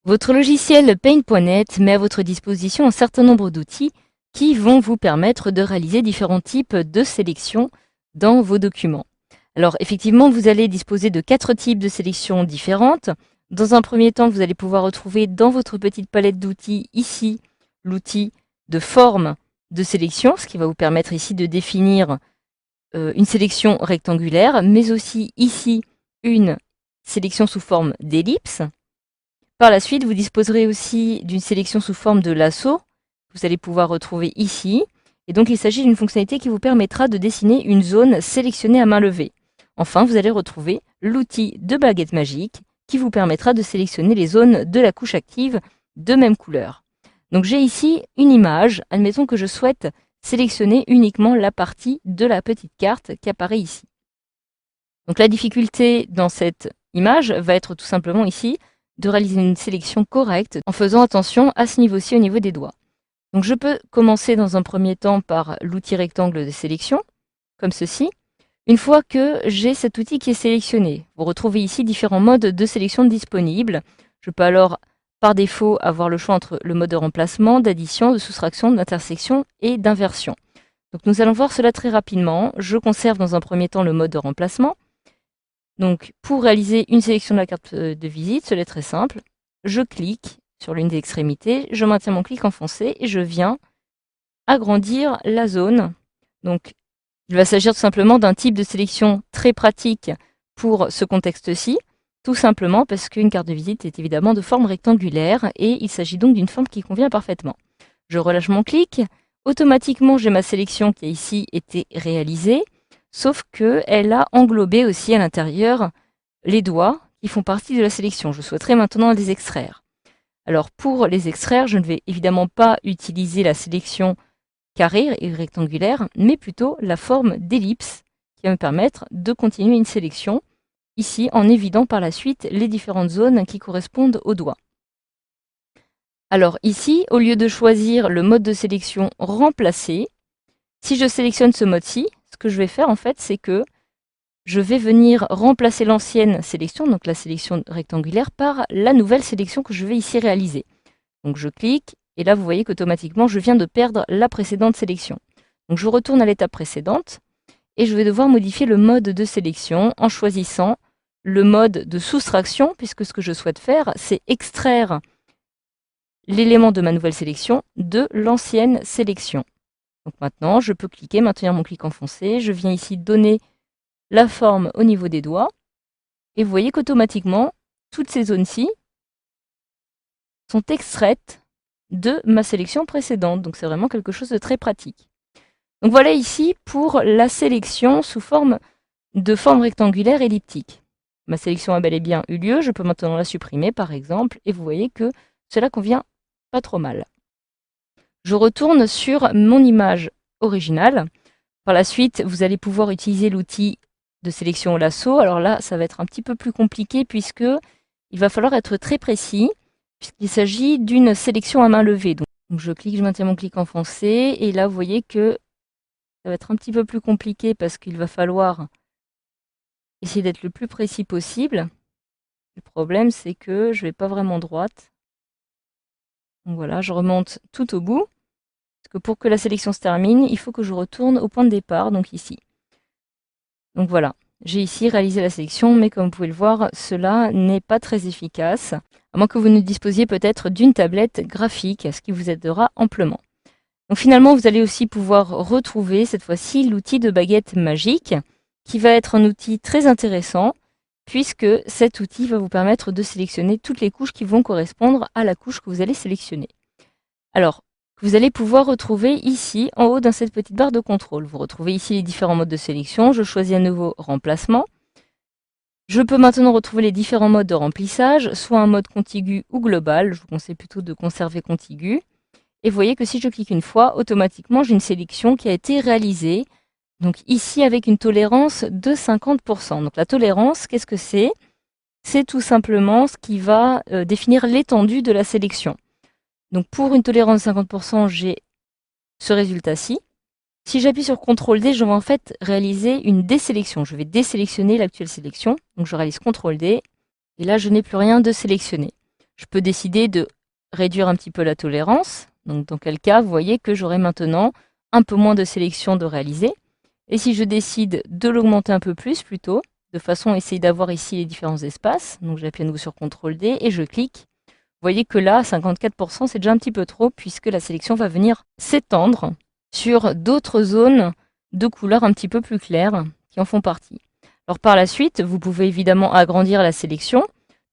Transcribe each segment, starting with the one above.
Votre logiciel Paint.net met à votre disposition un certain nombre d'outils qui vont vous permettre de réaliser différents types de sélections dans vos documents. Alors effectivement, vous allez disposer de 4 types de sélections différentes. Dans un premier temps, vous allez pouvoir retrouver dans votre petite palette d'outils ici l'outil de forme de sélection, ce qui va vous permettre ici de définir une sélection rectangulaire, mais aussi ici une sélection sous forme d'ellipse. Par la suite, vous disposerez aussi d'une sélection sous forme de lasso, que vous allez pouvoir retrouver ici. Et donc, il s'agit d'une fonctionnalité qui vous permettra de dessiner une zone sélectionnée à main levée. Enfin, vous allez retrouver l'outil de baguette magique, qui vous permettra de sélectionner les zones de la couche active de même couleur. Donc, j'ai ici une image. Admettons que je souhaite sélectionner uniquement la partie de la petite carte qui apparaît ici. Donc, la difficulté dans cette image va être tout simplement ici de réaliser une sélection correcte en faisant attention à ce niveau-ci au niveau des doigts. Donc je peux commencer dans un premier temps par l'outil rectangle de sélection, comme ceci. Une fois que j'ai cet outil qui est sélectionné, vous retrouvez ici différents modes de sélection disponibles. Je peux alors par défaut avoir le choix entre le mode de remplacement, d'addition, de soustraction, d'intersection et d'inversion. Donc nous allons voir cela très rapidement. Je conserve dans un premier temps le mode de remplacement. Donc, pour réaliser une sélection de la carte de visite, cela est très simple. Je clique sur l'une des extrémités, je maintiens mon clic enfoncé et je viens agrandir la zone. Donc, il va s'agir tout simplement d'un type de sélection très pratique pour ce contexte-ci, tout simplement parce qu'une carte de visite est évidemment de forme rectangulaire et il s'agit donc d'une forme qui convient parfaitement. Je relâche mon clic, automatiquement j'ai ma sélection qui a ici été réalisée. Sauf qu'elle a englobé aussi à l'intérieur les doigts qui font partie de la sélection. Je souhaiterais maintenant les extraire. Alors pour les extraire, je ne vais évidemment pas utiliser la sélection carrée et rectangulaire, mais plutôt la forme d'ellipse qui va me permettre de continuer une sélection, ici en évidant par la suite les différentes zones qui correspondent aux doigts. Alors ici, au lieu de choisir le mode de sélection remplacer, si je sélectionne ce mode-ci, ce que je vais faire en fait, c'est que je vais venir remplacer l'ancienne sélection, donc la sélection rectangulaire, par la nouvelle sélection que je vais ici réaliser. Donc je clique, et là vous voyez qu'automatiquement je viens de perdre la précédente sélection. Donc je retourne à l'étape précédente, et je vais devoir modifier le mode de sélection en choisissant le mode de soustraction, puisque ce que je souhaite faire, c'est extraire l'élément de ma nouvelle sélection de l'ancienne sélection. Donc maintenant, je peux cliquer, maintenir mon clic enfoncé, je viens ici donner la forme au niveau des doigts, et vous voyez qu'automatiquement, toutes ces zones-ci sont extraites de ma sélection précédente. Donc c'est vraiment quelque chose de très pratique. Donc voilà ici pour la sélection sous forme de forme rectangulaire elliptique. Ma sélection a bel et bien eu lieu, je peux maintenant la supprimer par exemple, et vous voyez que cela convient pas trop mal. Je retourne sur mon image originale. Par la suite, vous allez pouvoir utiliser l'outil de sélection au lasso. Alors là, ça va être un petit peu plus compliqué puisque il va falloir être très précis puisqu'il s'agit d'une sélection à main levée. Donc je clique, je maintiens mon clic enfoncé et là vous voyez que ça va être un petit peu plus compliqué parce qu'il va falloir essayer d'être le plus précis possible. Le problème c'est que je vais pas vraiment droite. Donc voilà, je remonte tout au bout. Parce que pour que la sélection se termine, il faut que je retourne au point de départ, donc ici. Donc voilà, j'ai ici réalisé la sélection, mais comme vous pouvez le voir, cela n'est pas très efficace, à moins que vous ne disposiez peut-être d'une tablette graphique, ce qui vous aidera amplement. Donc finalement, vous allez aussi pouvoir retrouver cette fois-ci l'outil de baguette magique, qui va être un outil très intéressant, puisque cet outil va vous permettre de sélectionner toutes les couches qui vont correspondre à la couche que vous allez sélectionner. Alors, vous allez pouvoir retrouver ici, en haut dans cette petite barre de contrôle. Vous retrouvez ici les différents modes de sélection. Je choisis à nouveau remplacement. Je peux maintenant retrouver les différents modes de remplissage, soit un mode contigu ou global. Je vous conseille plutôt de conserver contigu. Et vous voyez que si je clique une fois, automatiquement, j'ai une sélection qui a été réalisée. Donc ici, avec une tolérance de 50%. Donc la tolérance, qu'est-ce que c'est? C'est tout simplement ce qui va définir l'étendue de la sélection. Donc pour une tolérance de 50%, j'ai ce résultat-ci. Si j'appuie sur CTRL-D, je vais en fait réaliser une désélection. Je vais désélectionner l'actuelle sélection. Donc je réalise CTRL-D. Et là, je n'ai plus rien de sélectionné. Je peux décider de réduire un petit peu la tolérance. Donc dans quel cas, vous voyez que j'aurai maintenant un peu moins de sélection de réaliser. Et si je décide de l'augmenter un peu plus plutôt, de façon à essayer d'avoir ici les différents espaces, donc j'appuie à nouveau sur CTRL D et je clique. Vous voyez que là, 54%, c'est déjà un petit peu trop puisque la sélection va venir s'étendre sur d'autres zones de couleurs un petit peu plus claires qui en font partie. Alors par la suite, vous pouvez évidemment agrandir la sélection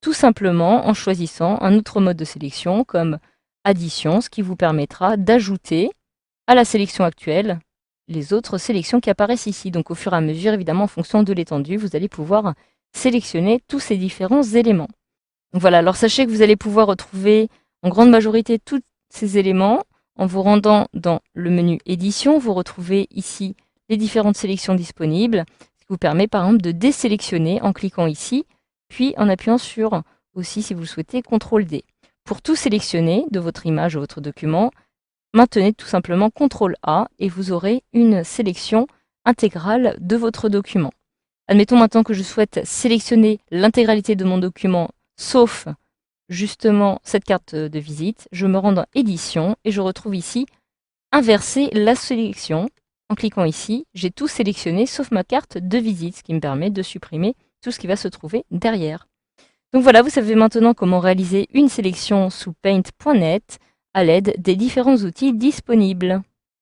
tout simplement en choisissant un autre mode de sélection comme addition, ce qui vous permettra d'ajouter à la sélection actuelle les autres sélections qui apparaissent ici. Donc au fur et à mesure, évidemment, en fonction de l'étendue, vous allez pouvoir sélectionner tous ces différents éléments. Donc voilà, alors sachez que vous allez pouvoir retrouver en grande majorité tous ces éléments en vous rendant dans le menu édition. Vous retrouvez ici les différentes sélections disponibles, ce qui vous permet par exemple de désélectionner en cliquant ici, puis en appuyant sur aussi, si vous le souhaitez, CTRL D. Pour tout sélectionner de votre image ou votre document, maintenez tout simplement CTRL A et vous aurez une sélection intégrale de votre document. Admettons maintenant que je souhaite sélectionner l'intégralité de mon document, sauf justement cette carte de visite. Je me rends dans Édition et je retrouve ici Inverser la sélection. En cliquant ici, j'ai tout sélectionné sauf ma carte de visite, ce qui me permet de supprimer tout ce qui va se trouver derrière. Donc voilà, vous savez maintenant comment réaliser une sélection sous Paint.net à l'aide des différents outils disponibles.